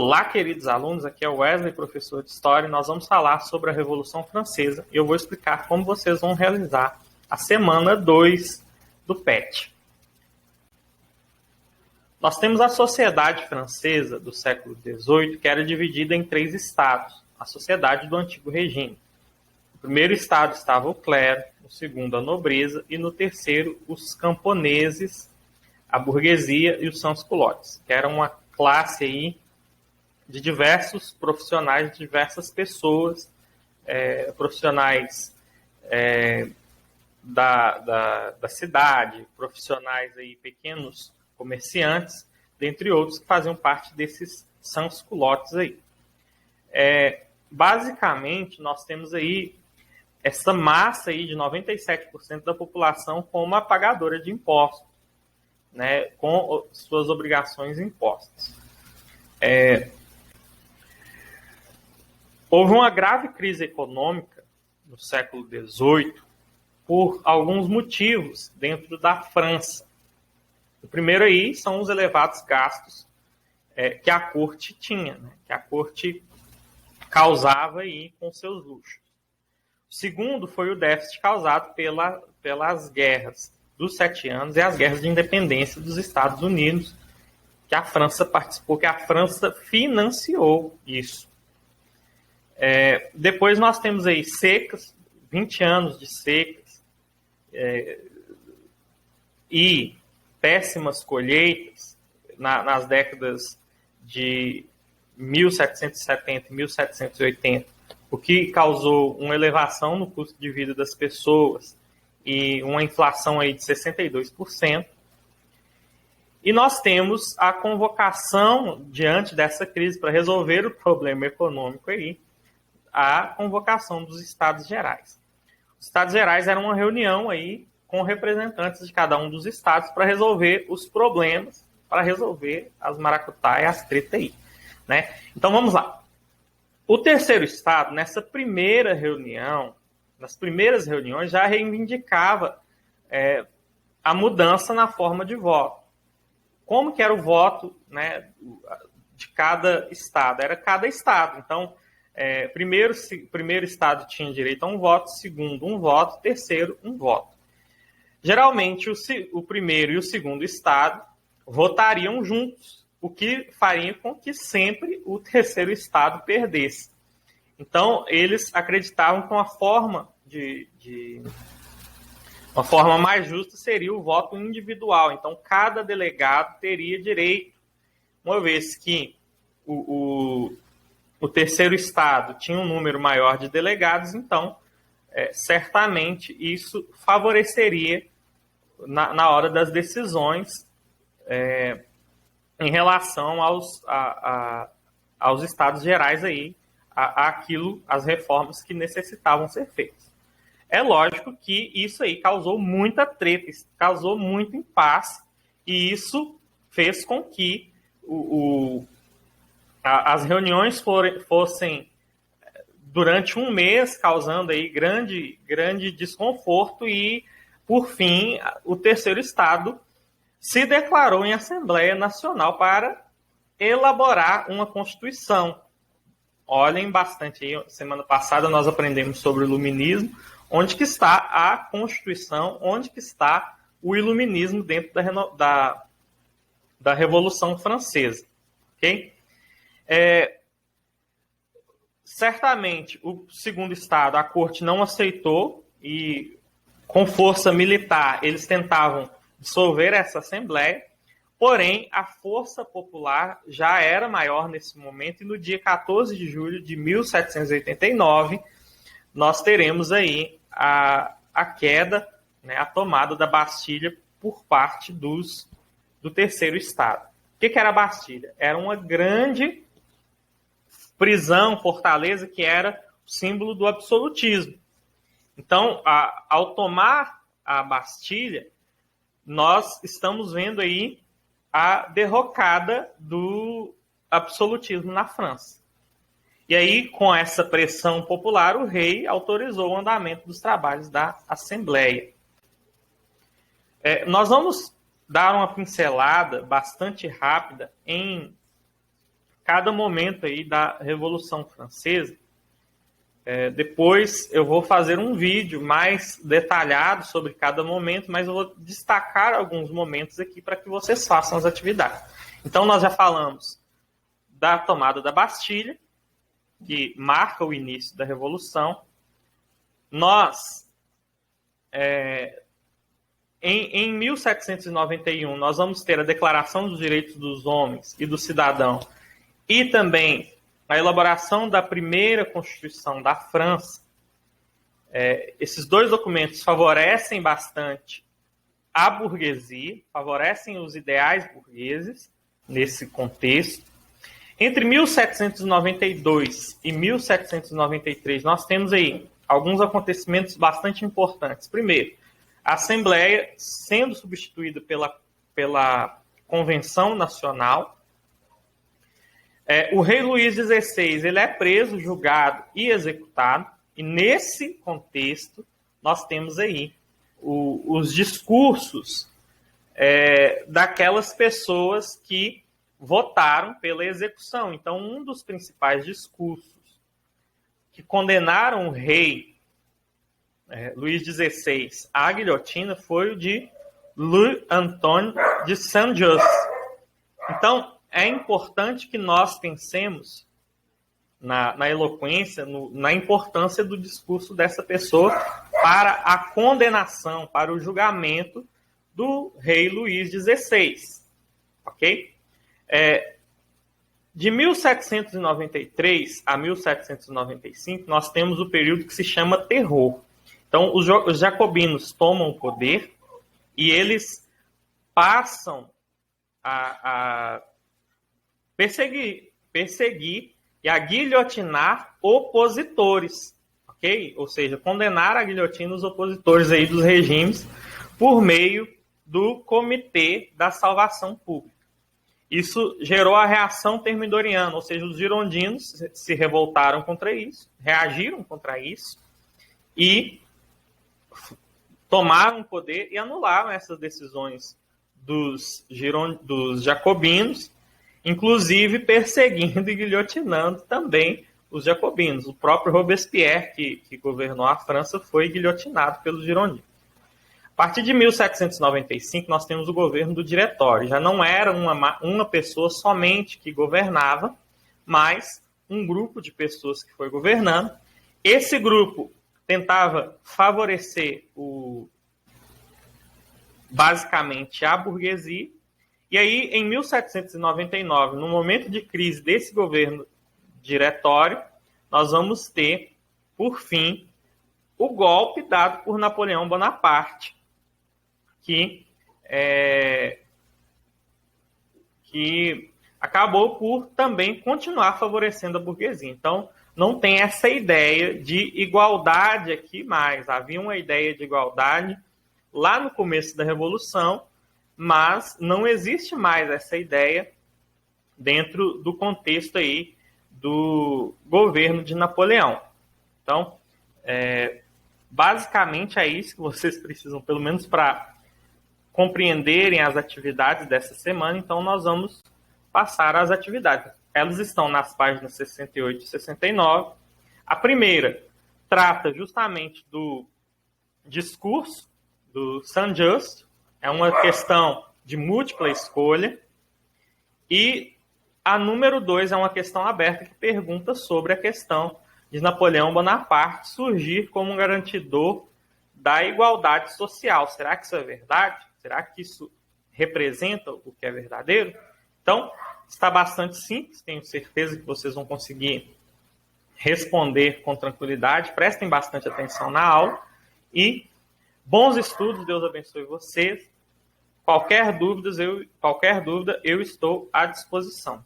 Olá, queridos alunos, aqui é o Wesley, professor de História, e nós vamos falar sobre a Revolução Francesa e eu vou explicar como vocês vão realizar a semana 2 do PET. Nós temos a sociedade francesa do século XVIII, que era dividida em 3 estados, a sociedade do antigo regime. No primeiro estado estava o clero, no segundo a nobreza e no terceiro os camponeses, a burguesia e os sans-culottes, que era uma classe aí de diversos profissionais, de diversas pessoas, profissionais da cidade, profissionais aí, pequenos comerciantes, dentre outros, que faziam parte desses sans-culottes aí. Basicamente, nós temos aí essa massa aí de 97% da população como a pagadora de impostos, né, com suas obrigações impostas. Houve uma grave crise econômica no século XVIII por alguns motivos dentro da França. O primeiro aí são os elevados gastos que a corte tinha, né, que a corte causava aí com seus luxos. O segundo foi o déficit causado pelas guerras dos 7 anos e as guerras de independência dos Estados Unidos, que a França participou, que a França financiou isso. Depois nós temos aí secas, 20 anos de secas e péssimas colheitas nas décadas de 1770 e 1780, o que causou uma elevação no custo de vida das pessoas e uma inflação aí de 62%. E nós temos a convocação, diante dessa crise, para resolver o problema econômico aí, a convocação dos Estados Gerais. Os Estados Gerais eram uma reunião aí com representantes de cada um dos estados para resolver os problemas, para resolver as maracutaias e as tretas aí, né? Então vamos lá. O terceiro estado, nessa primeira reunião, nas primeiras reuniões, já reivindicava a mudança na forma de voto. Como que era o voto, né, de cada estado? Era cada estado. Então, primeiro estado tinha direito a um voto, segundo um voto, terceiro um voto. Geralmente, o primeiro e o segundo estado votariam juntos, o que faria com que sempre o terceiro estado perdesse. Então, eles acreditavam que uma forma uma forma mais justa seria o voto individual. Então, cada delegado teria direito, uma vez que o terceiro estado tinha um número maior de delegados, então, certamente, isso favoreceria na hora das decisões em relação aos estados gerais aí, as reformas que necessitavam ser feitas. É lógico que isso aí causou muita treta, causou muito impasse, e isso fez com que as reuniões fossem durante um mês, causando aí grande desconforto, e, por fim, o terceiro estado se declarou em Assembleia Nacional para elaborar uma Constituição. Olhem bastante aí, semana passada nós aprendemos sobre o Iluminismo, onde que está a Constituição, onde que está o Iluminismo dentro da Revolução Francesa. Ok? Certamente, o segundo estado, a corte não aceitou e, com força militar, eles tentavam dissolver essa Assembleia, porém, a força popular já era maior nesse momento, e no dia 14 de julho de 1789, nós teremos aí a queda, né, a tomada da Bastilha por parte do terceiro estado. O que era a Bastilha? Era uma grande prisão, fortaleza, que era o símbolo do absolutismo. Então, ao tomar a Bastilha, nós estamos vendo aí a derrocada do absolutismo na França. E aí, com essa pressão popular, o rei autorizou o andamento dos trabalhos da Assembleia. Nós vamos dar uma pincelada bastante rápida em cada momento aí da Revolução Francesa. Depois eu vou fazer um vídeo mais detalhado sobre cada momento, mas eu vou destacar alguns momentos aqui para que vocês façam as atividades. Então, nós já falamos da tomada da Bastilha, que marca o início da Revolução. Nós, em 1791, nós vamos ter a Declaração dos Direitos dos Homens e do Cidadão e também a elaboração da primeira Constituição da França. Esses dois documentos favorecem bastante a burguesia, favorecem os ideais burgueses nesse contexto. Entre 1792 e 1793, nós temos aí alguns acontecimentos bastante importantes. Primeiro, a Assembleia sendo substituída pela Convenção Nacional. O rei Luís XVI ele é preso, julgado e executado. E nesse contexto, nós temos aí os discursos daquelas pessoas que votaram pela execução. Então, um dos principais discursos que condenaram o rei Luís XVI à guilhotina foi o de Louis Antoine de Saint-Just. Então, é importante que nós pensemos na eloquência, na importância do discurso dessa pessoa para a condenação, para o julgamento do rei Luís XVI. Ok? De 1793 a 1795, nós temos o período que se chama Terror. Então, os jacobinos tomam o poder e eles passam a perseguir e a guilhotinar opositores, ok? Ou seja, condenar a guilhotina os opositores aí dos regimes por meio do Comitê da Salvação Pública. Isso gerou a reação termidoriana, ou seja, os girondinos se revoltaram contra isso, reagiram contra isso e tomaram o poder e anularam essas decisões dos jacobinos, inclusive perseguindo e guilhotinando também os jacobinos. O próprio Robespierre, que governou a França, foi guilhotinado pelos girondinos. A partir de 1795, nós temos o governo do Diretório. Já não era uma pessoa somente que governava, mas um grupo de pessoas que foi governando. Esse grupo tentava favorecer basicamente a burguesia. E aí, em 1799, no momento de crise desse governo diretório, nós vamos ter, por fim, o golpe dado por Napoleão Bonaparte, que acabou por também continuar favorecendo a burguesia. Então, não tem essa ideia de igualdade aqui mais. Havia uma ideia de igualdade lá no começo da Revolução, mas não existe mais essa ideia dentro do contexto aí do governo de Napoleão. Então, basicamente é isso que vocês precisam, pelo menos para compreenderem as atividades dessa semana. Então, nós vamos passar às atividades. Elas estão nas páginas 68 e 69. A primeira trata justamente do discurso do Saint-Just. É uma questão de múltipla escolha. E a número 2 é uma questão aberta que pergunta sobre a questão de Napoleão Bonaparte surgir como um garantidor da igualdade social. Será que isso é verdade? Será que isso representa o que é verdadeiro? Então, está bastante simples. Tenho certeza que vocês vão conseguir responder com tranquilidade. Prestem bastante atenção na aula. E bons estudos. Deus abençoe vocês. Qualquer dúvida, eu estou à disposição.